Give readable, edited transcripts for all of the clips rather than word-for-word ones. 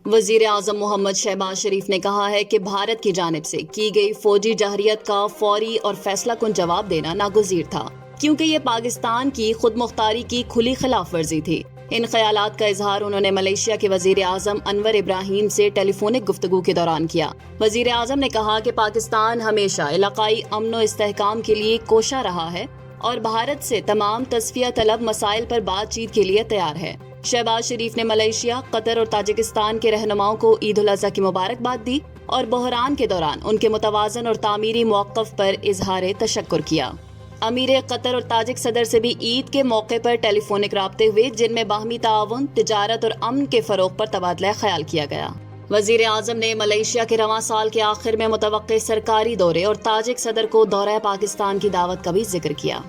وزیر اعظم محمد شہباز شریف نے کہا ہے کہ بھارت کی جانب سے کی گئی فوجی جارحیت کا فوری اور فیصلہ کن جواب دینا ناگزیر تھا، کیونکہ یہ پاکستان کی خود مختاری کی کھلی خلاف ورزی تھی۔ ان خیالات کا اظہار انہوں نے ملیشیا کے وزیر اعظم انور ابراہیم سے ٹیلی فونک گفتگو کے دوران کیا۔ وزیر اعظم نے کہا کہ پاکستان ہمیشہ علاقائی امن و استحکام کے لیے کوشاں رہا ہے اور بھارت سے تمام تصفیہ طلب مسائل پر بات چیت کے لیے تیار ہے۔ شہباز شریف نے ملیشیا، قطر اور تاجکستان کے رہنماؤں کو عید الاضحیٰ کی مبارکباد دی اور بحران کے دوران ان کے متوازن اور تعمیری موقف پر اظہار تشکر کیا۔ امیر قطر اور تاجک صدر سے بھی عید کے موقع پر ٹیلی فونک رابطے ہوئے، جن میں باہمی تعاون، تجارت اور امن کے فروغ پر تبادلہ خیال کیا گیا۔ وزیر اعظم نے ملیشیا کے رواں سال کے آخر میں متوقع سرکاری دورے اور تاجک صدر کو دورہ پاکستان کی دعوت کا بھی ذکر کیا۔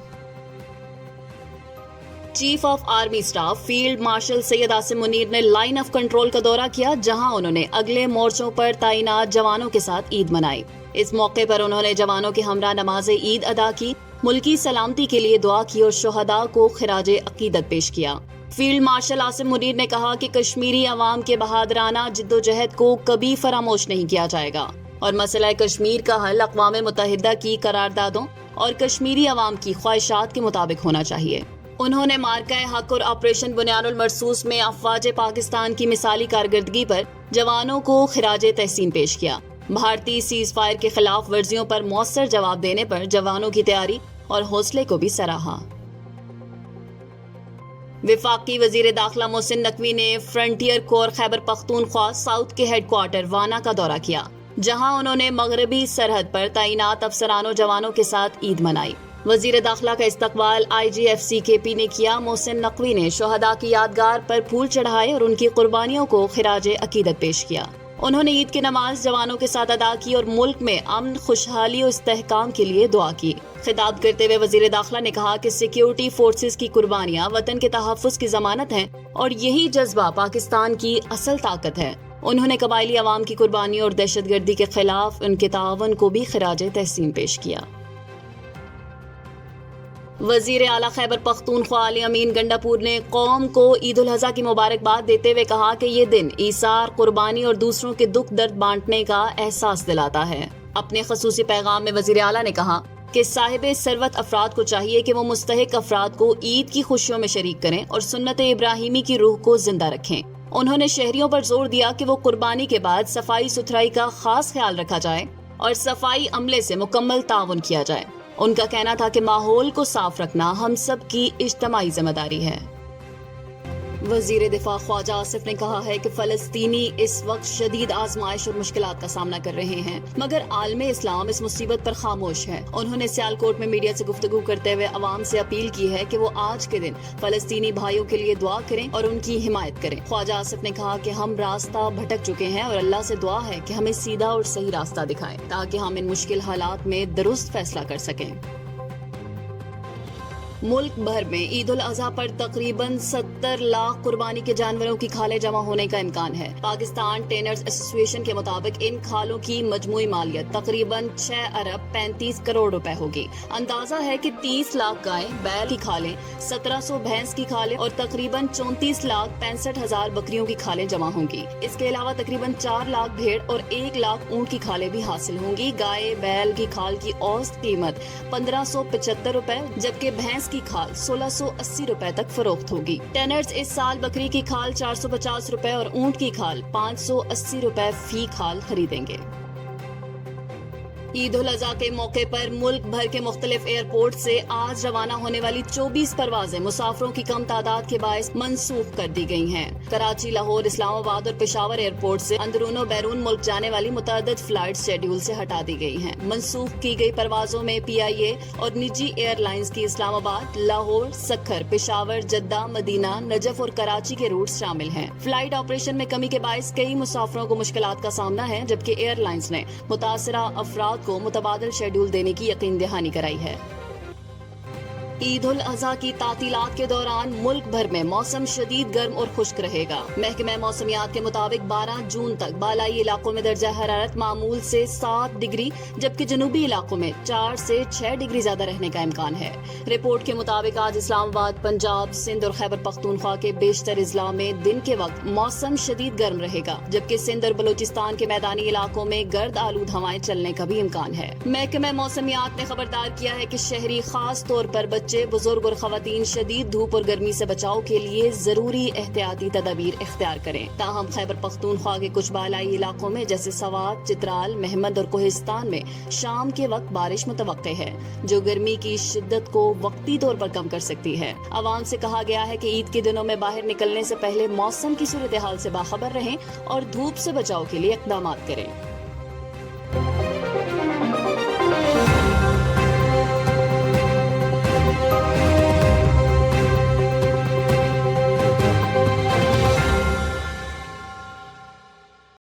Chief of army staff field marshal Syed Asim Munir نے لائن آف کنٹرول کا دورہ کیا، جہاں انہوں نے اگلے مورچوں پر تعینات جوانوں کے ساتھ عید منائی۔ اس موقع پر انہوں نے جوانوں کے ہمراہ نماز عید ادا کی، ملکی سلامتی کے لیے دعا کی اور شہداء کو خراج عقیدت پیش کیا۔ فیلڈ مارشل عاصم منیر نے کہا کہ کشمیری عوام کے بہادرانہ جدوجہد کو کبھی فراموش نہیں کیا جائے گا اور مسئلہ کشمیر کا حل اقوام متحدہ کی قراردادوں اور کشمیری عوام کی خواہشات کے مطابق ہونا چاہیے۔ انہوں نے مارکہ حق اور آپریشن بنیاد المرصوص میں افواج پاکستان کی مثالی کارکردگی پر جوانوں کو خراج تحسین پیش کیا۔ بھارتی سیز فائر کے خلاف ورزیوں پر مؤثر جواب دینے پر جوانوں کی تیاری اور حوصلے کو بھی سراہا۔ وفاقی وزیر داخلہ محسن نقوی نے فرنٹیئر کور خیبر پختونخوا ساؤتھ کے ہیڈ کوارٹر وانا کا دورہ کیا، جہاں انہوں نے مغربی سرحد پر تعینات افسران و جوانوں کے ساتھ عید منائی۔ وزیر داخلہ کا استقبال IGFC-KP نے کیا۔ محسن نقوی نے شہداء کی یادگار پر پھول چڑھائے اور ان کی قربانیوں کو خراج عقیدت پیش کیا۔ انہوں نے عید کی نماز جوانوں کے ساتھ ادا کی اور ملک میں امن، خوشحالی اور استحکام کے لیے دعا کی۔ خطاب کرتے ہوئے وزیر داخلہ نے کہا کہ سیکیورٹی فورسز کی قربانیاں وطن کے تحفظ کی ضمانت ہیں اور یہی جذبہ پاکستان کی اصل طاقت ہے۔ انہوں نے قبائلی عوام کی قربانی اور دہشت گردی کے خلاف ان کے تعاون کو بھی خراج تحسین پیش کیا۔ وزیر اعلیٰ خیبر پختونخوا علی امین گنڈاپور نے قوم کو عید الاضحیٰ کی مبارکباد دیتے ہوئے کہا کہ یہ دن ایثار، قربانی اور دوسروں کے دکھ درد بانٹنے کا احساس دلاتا ہے۔ اپنے خصوصی پیغام میں وزیر اعلیٰ نے کہا کہ صاحب ثروت افراد کو چاہیے کہ وہ مستحق افراد کو عید کی خوشیوں میں شریک کریں اور سنت ابراہیمی کی روح کو زندہ رکھیں۔ انہوں نے شہریوں پر زور دیا کہ وہ قربانی کے بعد صفائی ستھرائی کا خاص خیال رکھا جائے اور صفائی عملے سے مکمل تعاون کیا جائے۔ ان کا کہنا تھا کہ ماحول کو صاف رکھنا ہم سب کی اجتماعی ذمہ داری ہے۔ وزیر دفاع خواجہ آصف نے کہا ہے کہ فلسطینی اس وقت شدید آزمائش اور مشکلات کا سامنا کر رہے ہیں، مگر عالم اسلام اس مصیبت پر خاموش ہے۔ انہوں نے سیالکوٹ میں میڈیا سے گفتگو کرتے ہوئے عوام سے اپیل کی ہے کہ وہ آج کے دن فلسطینی بھائیوں کے لیے دعا کریں اور ان کی حمایت کریں۔ خواجہ آصف نے کہا کہ ہم راستہ بھٹک چکے ہیں اور اللہ سے دعا ہے کہ ہمیں سیدھا اور صحیح راستہ دکھائے تاکہ ہم ان مشکل حالات میں درست فیصلہ کر سکیں۔ ملک بھر میں عید الاضحیٰ پر تقریباً 70 لاکھ قربانی کے جانوروں کی کھالیں جمع ہونے کا امکان ہے۔ پاکستان ٹینرز ایسوسی ایشن کے مطابق ان کھالوں کی مجموعی مالیت تقریباً 6 ارب 35 کروڑ روپے ہوگی۔ اندازہ ہے کہ 30 لاکھ گائے بیل کی کھالیں، 1700 بھینس کی کھالیں اور تقریباً 34 لاکھ 65 ہزار بکریوں کی کھالیں جمع ہوں گی۔ اس کے علاوہ تقریباً 4 لاکھ بھیڑ اور 1 لاکھ اونٹ کی کھالیں بھی حاصل ہوں گی۔ گائے بیل کی کھال کی اوسط قیمت 1575 روپے جبکہ بھینس کی کھال 1680 روپے تک فروخت ہوگی۔ ٹینرز اس سال بکری کی کھال 450 روپے اور اونٹ کی کھال 580 روپے فی کھال خریدیں گے۔ عید الاضحیٰ کے موقع پر ملک بھر کے مختلف ایئرپورٹ سے آج روانہ ہونے والی 24 پروازیں مسافروں کی کم تعداد کے باعث منسوخ کر دی گئی ہیں۔ کراچی، لاہور، اسلام آباد اور پشاور ایئرپورٹ سے اندرون و بیرون ملک جانے والی متعدد فلائٹ شیڈول سے ہٹا دی گئی ہیں۔ منسوخ کی گئی پروازوں میں PIA اور نجی ایئر لائنز کی اسلام آباد، لاہور، سکھر، پشاور، جدہ، مدینہ، نجف اور کراچی کے روٹس شامل ہیں۔ فلائٹ آپریشن میں کمی کے باعث کئی مسافروں کو مشکلات کا سامنا ہے، جبکہ ایئر لائنز نے متاثرہ افراد کو متبادل شیڈول دینے کی یقین دہانی کرائی ہے۔ عید الاضحیٰ کی تعطیلات کے دوران ملک بھر میں موسم شدید گرم اور خشک رہے گا۔ محکمہ موسمیات کے مطابق 12 جون تک بالائی علاقوں میں درجہ حرارت معمول سے 7 ڈگری جبکہ جنوبی علاقوں میں 4 سے 6 ڈگری زیادہ رہنے کا امکان ہے۔ رپورٹ کے مطابق آج اسلام آباد، پنجاب، سندھ اور خیبر پختونخوا کے بیشتر اضلاع میں دن کے وقت موسم شدید گرم رہے گا جبکہ سندھ اور بلوچستان کے میدانی علاقوں میں گرد آلود ہوائیں چلنے کا بھی امکان ہے۔ محکمہ موسمیات نے خبردار کیا ہے کہ شہری خاص طور پر بچے، بزرگ اور خواتین شدید دھوپ اور گرمی سے بچاؤ کے لیے ضروری احتیاطی تدابیر اختیار کریں۔ تاہم خیبر پختونخوا کے کچھ بالائی علاقوں میں جیسے سوات، چترال، مہمند اور کوہستان میں شام کے وقت بارش متوقع ہے جو گرمی کی شدت کو وقتی طور پر کم کر سکتی ہے۔ عوام سے کہا گیا ہے کہ عید کے دنوں میں باہر نکلنے سے پہلے موسم کی صورتحال سے باخبر رہیں اور دھوپ سے بچاؤ کے لیے اقدامات کریں۔